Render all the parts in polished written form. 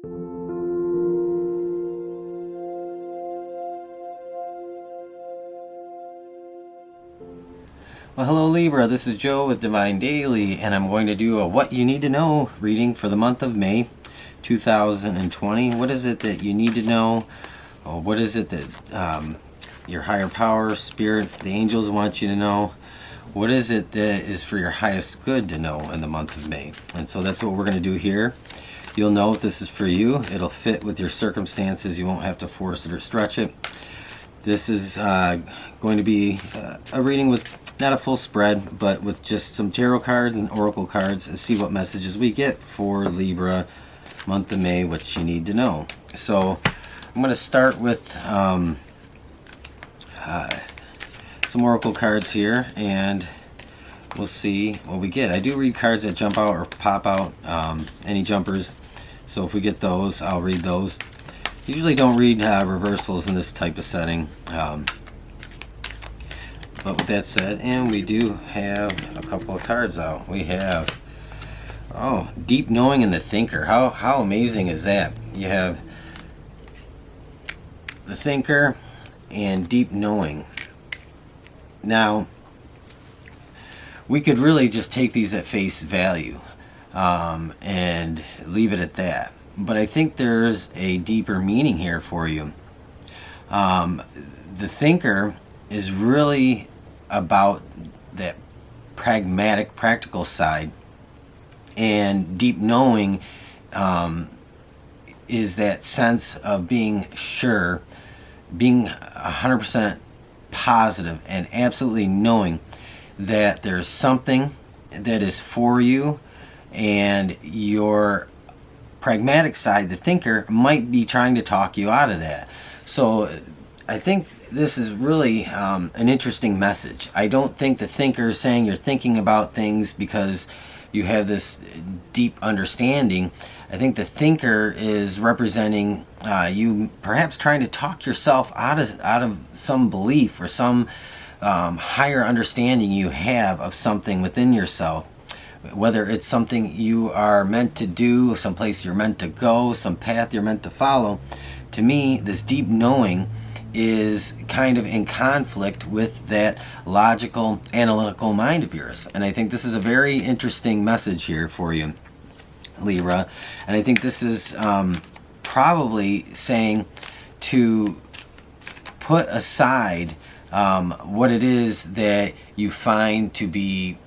Well, hello Libra, this is Joe with Divine Daily, and I'm going to do a What You Need to Know reading for the month of May 2020. What is it that you need to know? What is it that your higher power, spirit, the angels want you to know? What is it that is for your highest good to know in the month of May? And so that's what we're going to do here. You'll know if this is for you. It'll fit with your circumstances. You won't have to force it or stretch it. This is going to be a reading with not a full spread, but with just some tarot cards and oracle cards, and see what messages we get for Libra month of May, what you need to know. So I'm going to start with some oracle cards here, and we'll see what we get. I do read cards that jump out or pop out, any jumpers, so if we get those, I'll read those. Usually don't read reversals in this type of setting. But with that said, and we do have a couple of cards out. We have, Deep Knowing and the Thinker. How amazing is that? You have the Thinker and Deep Knowing. Now, we could really just take these at face value and leave it at that. But I think there's a deeper meaning here for you. The Thinker is really about that pragmatic, practical side, and Deep Knowing is that sense of being sure, being 100% positive, and absolutely knowing that there's something that is for you, and your pragmatic side, the Thinker, might be trying to talk you out of that. So I think this is really an interesting message. I don't think the Thinker is saying you're thinking about things because you have this deep understanding. I think the Thinker is representing you perhaps trying to talk yourself out of some belief or some higher understanding you have of something within yourself. Whether it's something you are meant to do, some place you're meant to go, some path you're meant to follow. To me, this Deep Knowing is kind of in conflict with that logical, analytical mind of yours. And I think this is a very interesting message here for you, Libra. And I think this is probably saying to put aside what it is that you find to be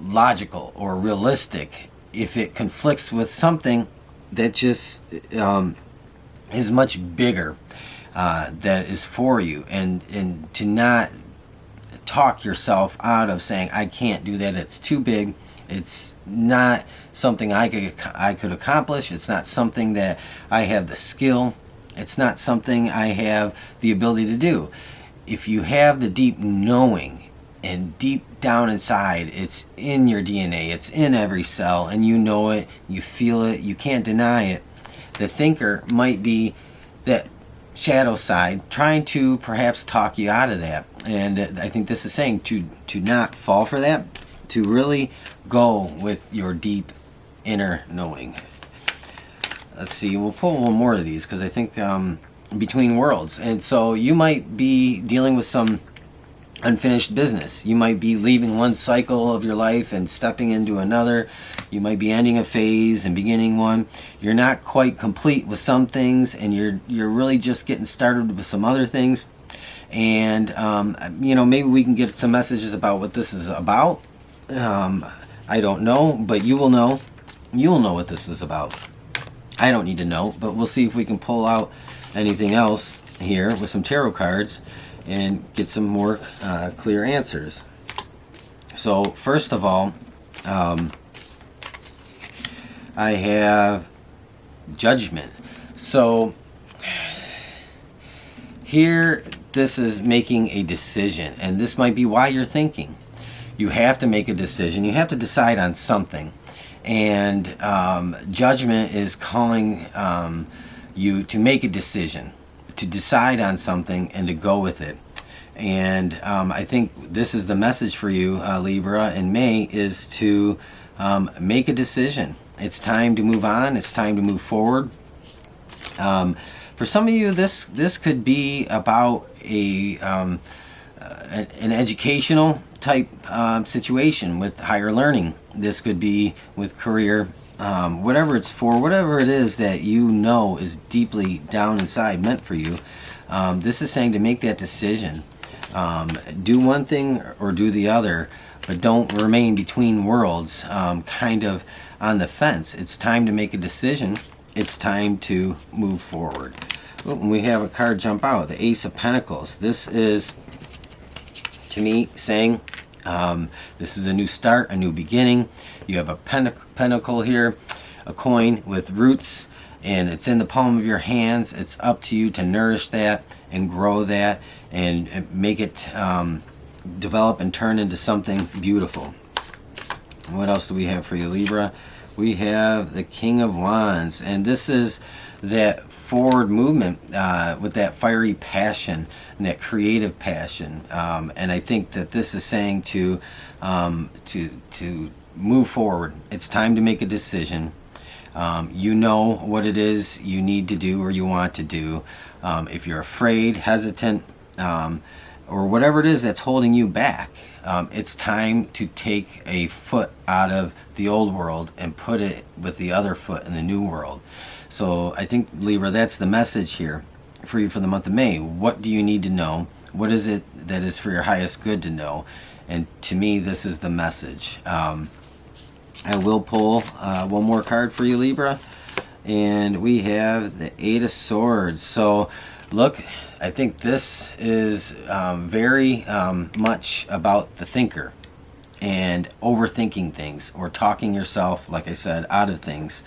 logical or realistic, if it conflicts with something that just is much bigger, that is for you, and to not talk yourself out of saying, I can't do that, it's too big, it's not something I could accomplish, it's not something that I have the skill, it's not something I have the ability to do. If you have the Deep Knowing, and deep down inside, it's in your DNA, it's in every cell, and you know it, you feel it, you can't deny it. The Thinker might be that shadow side trying to perhaps talk you out of that. And I think this is saying to not fall for that, to really go with your deep inner knowing. Let's see, we'll pull one more of these because I think Between Worlds. And so you might be dealing with some unfinished business. You might be leaving one cycle of your life and stepping into another. You might be ending a phase and beginning one. You're not quite complete with some things, and you're really just getting started with some other things. And maybe we can get some messages about what this is about. I don't know, but you will know. You'll know what this is about. I don't need to know, but we'll see if we can pull out anything else here with some tarot cards and get some more clear answers. So first of all, I have Judgment. So here, this is making a decision, and this might be why you're thinking. You have to make a decision. You have to decide on something, and Judgment is calling you to make a decision, to decide on something and to go with it. And I think this is the message for you, Libra, in May, is to make a decision. It's time to move on. It's time to move forward. For some of you, this could be about an educational type situation with higher learning. This could be with career, whatever it's for, whatever it is that you know is deeply down inside meant for you. This is saying to make that decision. Do one thing or do the other, but don't remain between worlds, kind of on the fence. It's time to make a decision. It's time to move forward. And we have a card jump out, the Ace of Pentacles. This is, to me, saying this is a new start, a new beginning. You have a pentacle here, a coin with roots, and it's in the palm of your hands. It's up to you to nourish that and grow that and make it develop and turn into something beautiful. And what else do we have for you, Libra? We have the King of Wands, and this is that forward movement with that fiery passion and that creative passion. And I think that this is saying to move forward. It's time to make a decision. You know what it is you need to do or you want to do. If you're afraid, hesitant, or whatever it is that's holding you back, it's time to take a foot out of the old world and put it with the other foot in the new world. So I think, Libra, that's the message here for you for the month of May. What do you need to know? What is it that is for your highest good to know? And to me, this is the message. I will pull one more card for you, Libra. And we have the Eight of Swords. So look, I think this is very much about the thinker and overthinking things or talking yourself, like I said, out of things.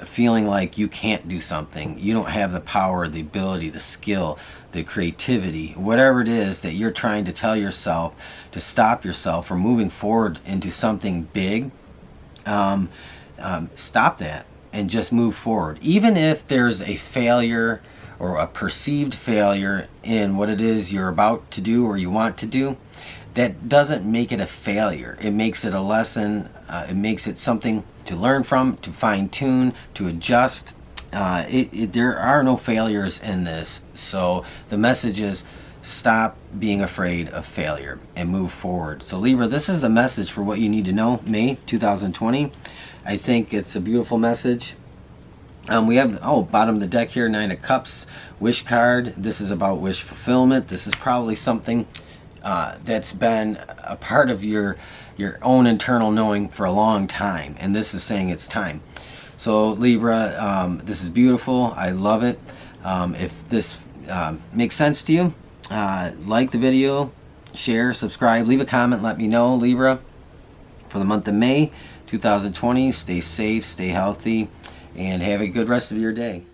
Feeling like you can't do something, you don't have the power, the ability, the skill, the creativity, whatever it is that you're trying to tell yourself to stop yourself from moving forward into something big. Stop that and just move forward. Even if there's a failure or a perceived failure in what it is you're about to do or you want to do, that doesn't make it a failure. It makes it a lesson. It makes it something to learn from, to fine tune, to adjust. There are no failures in this. So the message is stop being afraid of failure and move forward. So Libra, this is the message for what you need to know, May 2020. I think it's a beautiful message. We have, bottom of the deck here, Nine of Cups, wish card. This is about wish fulfillment. This is probably something that's been a part of your own internal knowing for a long time, and this is saying it's time. So Libra, this is beautiful. I love it. If this makes sense to you, like the video, share, subscribe, leave a comment, let me know, Libra. For the month of May 2020, stay safe, stay healthy, and have a good rest of your day.